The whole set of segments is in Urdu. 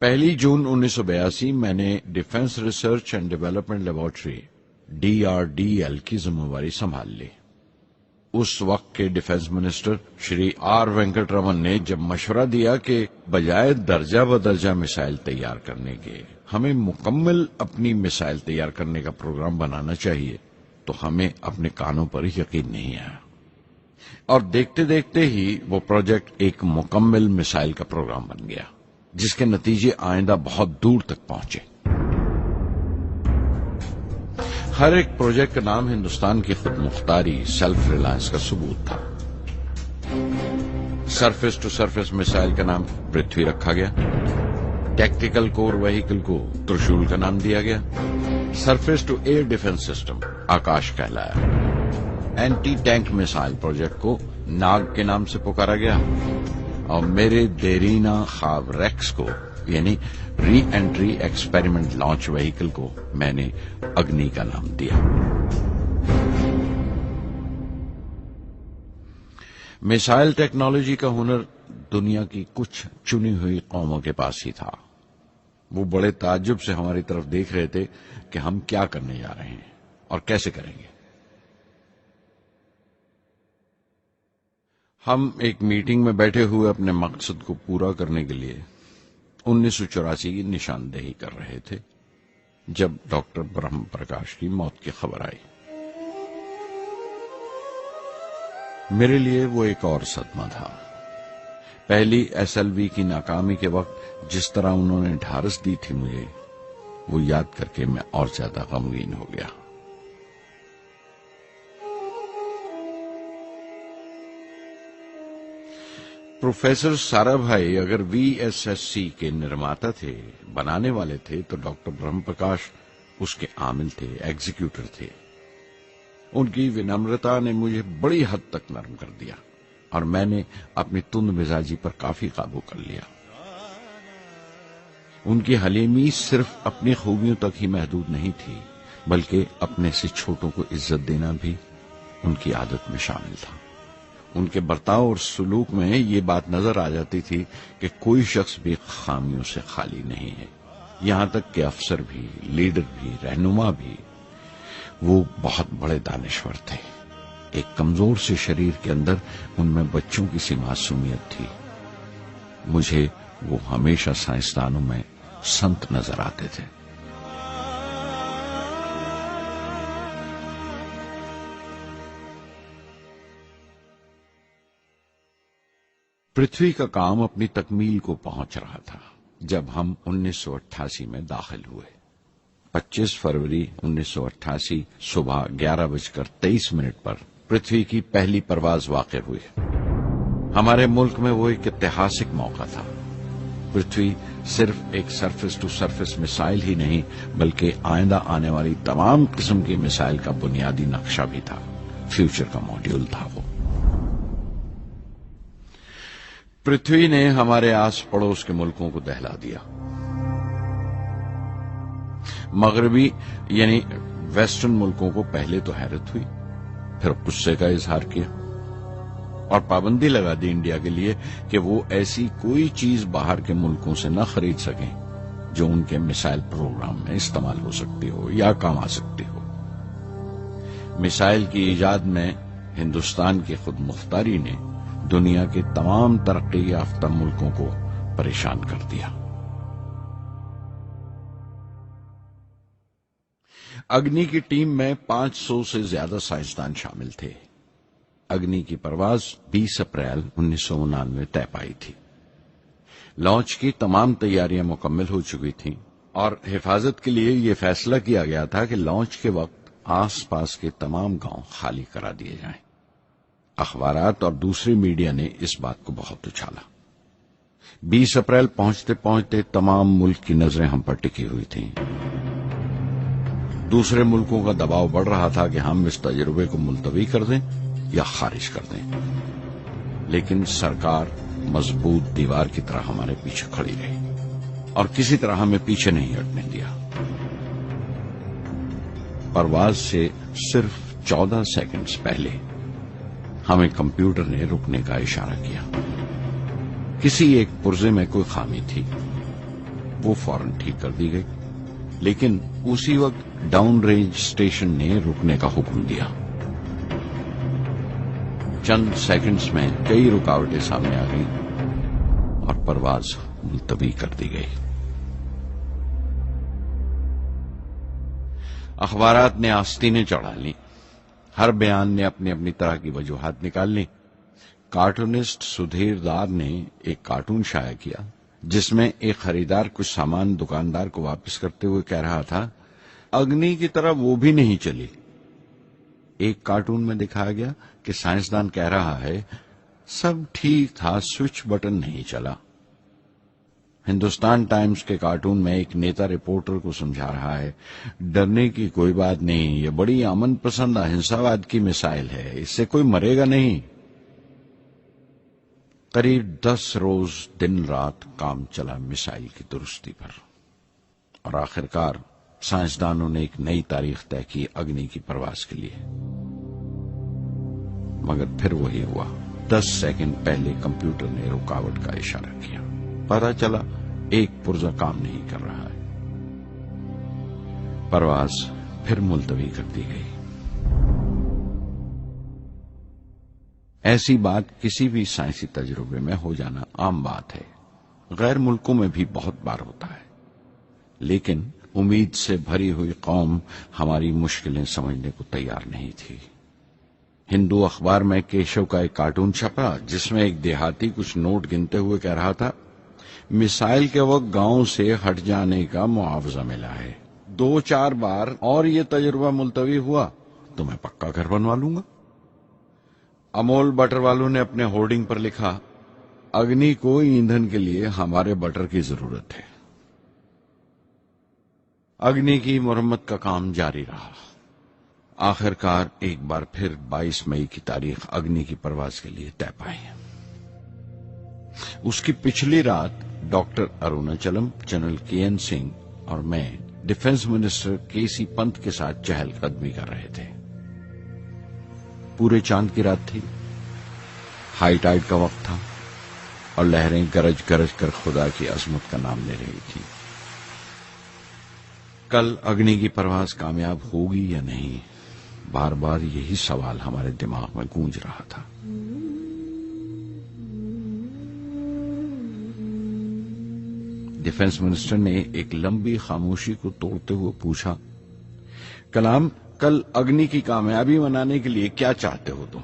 پہلی جون 1982 میں نے defence research and development laboratory DRDL کی ذمہ داری سنبھال لی۔ اس وقت کے defence minister Shri R Venkataraman نے جب مشورہ دیا کہ بجائے درجہ بدرجہ میسائل تیار کرنے کے ہمیں مکمل اپنی میسائل تیار کرنے کا پروگرام بنانا چاہیے، تو ہمیں اپنے کانوں پر یقین نہیں آیا، اور دیکھتے دیکھتے ہی وہ پروجیکٹ ایک مکمل میسائل کا پروگرام بن گیا، جس کے نتیجے آئندہ بہت دور تک پہنچے۔ ہر ایک پروجیکٹ کا نام ہندوستان کی خود مختاری، سیلف ریلائنس کا ثبوت تھا۔ سرفیس ٹو سرفیس میسائل کا نام پرتھوی رکھا گیا، ٹیکٹیکل کور وہیکل کو ترشول کا نام دیا گیا، surface to air defence system Akash کہلایا، اینٹی ٹینک میسائل پروجیکٹ کو ناگ کے نام سے پکارا گیا، اور میرے دیرینہ خواب ریکس کو یعنی ری انٹری ایکسپیریمنٹ لانچ وہیکل کو میں نے اگنی کا نام دیا۔ میسائل ٹیکنالوجی کا ہنر دنیا کی کچھ چنی ہوئی قوموں کے پاس ہی تھا۔ وہ بڑے تعجب سے ہماری طرف دیکھ رہے تھے کہ ہم کیا کرنے جا رہے ہیں اور کیسے کریں گے۔ ہم ایک میٹنگ میں بیٹھے ہوئے اپنے مقصد کو پورا کرنے کے لیے 1984 کی نشاندہی کر رہے تھے جب ڈاکٹر برہم پرکاش کی موت کی خبر آئی۔ میرے لیے وہ ایک اور صدمہ تھا۔ پہلی SLV کی ناکامی کے وقت جس طرح انہوں نے ڈھارس دی تھی مجھے، وہ یاد کر کے میں اور زیادہ غمگین ہو گیا۔ پروفیسر سارا بھائی اگر VSSC کے نرماتا تھے، بنانے والے تھے، تو ڈاکٹر برہم پرکاش اس کے عامل تھے، ایگزیکیوٹر تھے۔ ان کی ونمرتا نے مجھے بڑی حد تک نرم کر دیا، اور میں نے اپنی تند مزاجی پر کافی قابو کر لیا۔ ان کی حلیمی صرف اپنی خوبیوں تک ہی محدود نہیں تھی، بلکہ اپنے سے چھوٹوں کو عزت دینا بھی ان کی عادت میں شامل تھا۔ ان کے برتاؤ اور سلوک میں یہ بات نظر آ جاتی تھی کہ کوئی شخص بھی خامیوں سے خالی نہیں ہے، یہاں تک کہ افسر بھی، لیڈر بھی، رہنما بھی۔ وہ بہت بڑے دانشور تھے۔ ایک کمزور سے شریر کے اندر ان میں بچوں کی سی معصومیت تھی۔ مجھے وہ ہمیشہ سائنسدانوں میں سنت نظر آتے تھے۔ پرتھوی کا کام اپنی تکمیل کو پہنچ رہا تھا جب ہم 1988 میں داخل ہوئے۔ 25 فروری 1988 صبح 11:23 پر پرتھوی کی پہلی پرواز واقع ہوئی۔ ہمارے ملک میں وہ ایک ایتہاسک موقع تھا۔ پرتھوی صرف ایک سرفیس ٹو سرفیس میسائل ہی نہیں، بلکہ آئندہ آنے والی تمام قسم کی میسائل کا بنیادی نقشہ بھی تھا، فیوچر کا ماڈیول تھا وہ۔ پرتھوی نے ہمارے آس پڑوس کے ملکوں کو دہلا دیا۔ مغربی یعنی ویسٹرن ملکوں کو پہلے تو حیرت ہوئی، پھر غصے کا اظہار کیا، اور پابندی لگا دی انڈیا کے لیے کہ وہ ایسی کوئی چیز باہر کے ملکوں سے نہ خرید سکیں جو ان کے میسائل پروگرام میں استعمال ہو سکتی ہو یا کام آ سکتی ہو۔ میسائل کی ایجاد میں ہندوستان کی خود مختاری نے دنیا کے تمام ترقی یافتہ ملکوں کو پریشان کر دیا۔ اگنی کی ٹیم میں 500 سے زیادہ سائنسدان شامل تھے۔ اگنی کی پرواز 20 اپریل 1999 طے پائی تھی۔ لانچ کی تمام تیاریاں مکمل ہو چکی تھیں، اور حفاظت کے لیے یہ فیصلہ کیا گیا تھا کہ لانچ کے وقت آس پاس کے تمام گاؤں خالی کرا دیے جائیں۔ اخبارات اور دوسری میڈیا نے اس بات کو بہت اچھالا۔ 20 اپریل پہنچتے پہنچتے تمام ملک کی نظریں ہم پر ٹکی ہوئی تھیں۔ دوسرے ملکوں کا دباؤ بڑھ رہا تھا کہ ہم اس تجربے کو ملتوی کر دیں یا خارج کر دیں، لیکن سرکار مضبوط دیوار کی طرح ہمارے پیچھے کھڑی رہی اور کسی طرح ہمیں پیچھے نہیں ہٹنے دیا۔ پرواز سے صرف 14 سیکنڈز پہلے ہمیں کمپیوٹر نے رکنے کا اشارہ کیا۔ کسی ایک پرزے میں کوئی خامی تھی۔ وہ فوراً ٹھیک کر دی گئی، لیکن اسی وقت ڈاؤن رینج اسٹیشن نے رکنے کا حکم دیا۔ چند سیکنڈز میں کئی رکاوٹیں سامنے آ گئیں اور پرواز ملتوی کر دی گئی۔ اخبارات نے آستینیں چڑھا لیں، ہر بیان نے اپنی اپنی طرح کی وجوہات نکال لی۔ کارٹونسٹ سدھیر دار نے ایک کارٹون شائع کیا جس میں ایک خریدار کچھ سامان دکاندار کو واپس کرتے ہوئے کہہ رہا تھا، اگنی کی طرح وہ بھی نہیں چلی۔ ایک کارٹون میں دکھایا گیا کہ سائنسدان کہہ رہا ہے، سب ٹھیک تھا، سوئچ بٹن نہیں چلا۔ ہندوستان ٹائمز کے کارٹون میں ایک نیتا رپورٹر کو سمجھا رہا ہے، ڈرنے کی کوئی بات نہیں، یہ بڑی امن پسند اہنسا واد کی مثال ہے، اس سے کوئی مرے گا نہیں۔ قریب 10 روز دن رات کام چلا میسائل کی درستی پر، اور آخرکار سائنسدانوں نے ایک نئی تاریخ طے کی اگنی کی پرواز کے لیے۔ مگر پھر وہی ہوا، 10 سیکنڈ پہلے کمپیوٹر نے رکاوٹ کا اشارہ کیا، پتہ چلا ایک پرزہ کام نہیں کر رہا ہے۔ پرواز پھر ملتوی کر دی گئی۔ ایسی بات کسی بھی سائنسی تجربے میں ہو جانا عام بات ہے، غیر ملکوں میں بھی بہت بار ہوتا ہے، لیکن امید سے بھری ہوئی قوم ہماری مشکلیں سمجھنے کو تیار نہیں تھی۔ ہندو اخبار میں کیشو کا ایک کارٹون چھپا جس میں ایک دیہاتی کچھ نوٹ گنتے ہوئے کہہ رہا تھا، میسائل کے وقت گاؤں سے ہٹ جانے کا معاوضہ ملا ہے، 2-4 بار اور یہ تجربہ ملتوی ہوا تو میں پکا گھر بنوا لوں گا۔ امول بٹر والوں نے اپنے ہورڈنگ پر لکھا، اگنی کو ایندھن کے لیے ہمارے بٹر کی ضرورت ہے۔ اگنی کی مرمت کا کام جاری رہا۔ آخرکار ایک بار پھر 22 مئی کی تاریخ اگنی کی پرواز کے لیے طے پائی۔ اس کی پچھلی رات ڈاکٹر اروناچلم، جنرل کے این سنگھ اور میں ڈیفنس منسٹر کے سی پنت کے ساتھ چہل قدمی کر رہے تھے۔ پورے چاند کی رات تھی، ہائی ٹائیڈ کا وقت تھا اور لہریں گرج گرج کر خدا کی عظمت کا نام لے رہی تھی۔ کل اگنی کی پرواز کامیاب ہوگی یا نہیں، بار بار یہی سوال ہمارے دماغ میں گونج رہا تھا۔ ڈیفنس منسٹر نے ایک لمبی خاموشی کو توڑتے ہوئے پوچھا، کلام، کل اگنی کی کامیابی منانے کے لیے کیا چاہتے ہو تم؟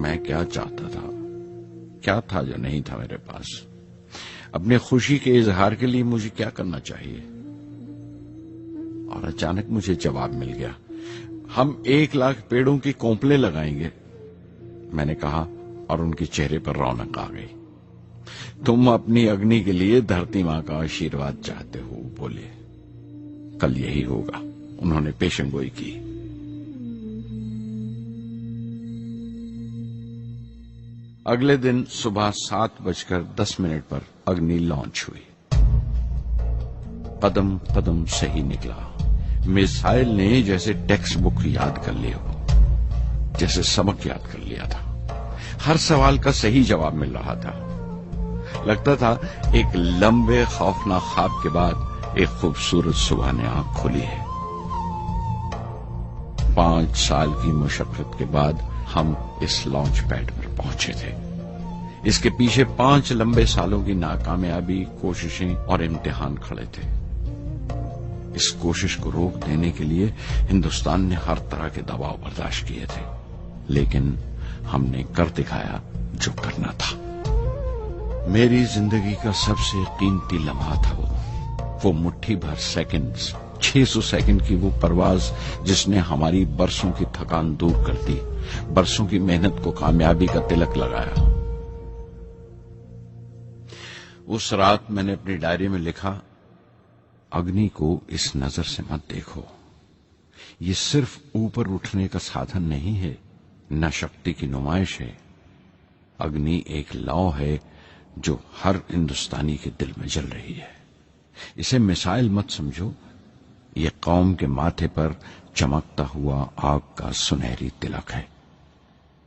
میں کیا چاہتا تھا؟ کیا تھا جو نہیں تھا میرے پاس؟ اپنی خوشی کے اظہار کے لیے مجھے کیا کرنا چاہیے؟ اور اچانک مجھے جواب مل گیا، ہم 1,00,000 پیڑوں کی کونپلیں لگائیں گے، میں نے کہا، اور ان کے چہرے پر رونق آ گئی۔ تم اپنی اگنی کے لیے دھرتی ماں کا آشیرواد چاہتے ہو، بولے، کل یہی ہوگا۔ انہوں نے پیشن گوئی کی۔ اگلے دن صبح 7:10 پر اگنی لانچ ہوئی۔ قدم قدم صحیح نکلا، میسائل نے جیسے ٹیکسٹ بک یاد کر لی ہو، جیسے سبق یاد کر لیا تھا۔ ہر سوال کا صحیح جواب مل رہا تھا۔ لگتا تھا ایک لمبے خوفناک خواب کے بعد ایک خوبصورت صبح نے آنکھ کھلی ہے۔ 5 سال کی مشقت کے بعد ہم اس لانچ پیڈ پر پہنچے تھے۔ اس کے پیچھے 5 لمبے سالوں کی ناکامیابی، کوششیں اور امتحان کھڑے تھے۔ اس کوشش کو روک دینے کے لیے ہندوستان نے ہر طرح کے دباؤ برداشت کیے تھے، لیکن ہم نے کر دکھایا جو کرنا تھا۔ میری زندگی کا سب سے قیمتی لمحہ تھا وہ مٹھی بھر سیکنڈز، 600 سیکنڈ کی وہ پرواز جس نے ہماری برسوں کی تھکان دور کر دی، برسوں کی محنت کو کامیابی کا تلک لگایا۔ اس رات میں نے اپنی ڈائری میں لکھا، اگنی کو اس نظر سے مت دیکھو، یہ صرف اوپر اٹھنے کا سادھن نہیں ہے، نہ شکتی کی نمائش ہے۔ اگنی ایک لو ہے جو ہر ہندوستانی کے دل میں جل رہی ہے۔ اسے مثال مت سمجھو، یہ قوم کے ماتھے پر چمکتا ہوا آگ کا سنہری تلک ہے۔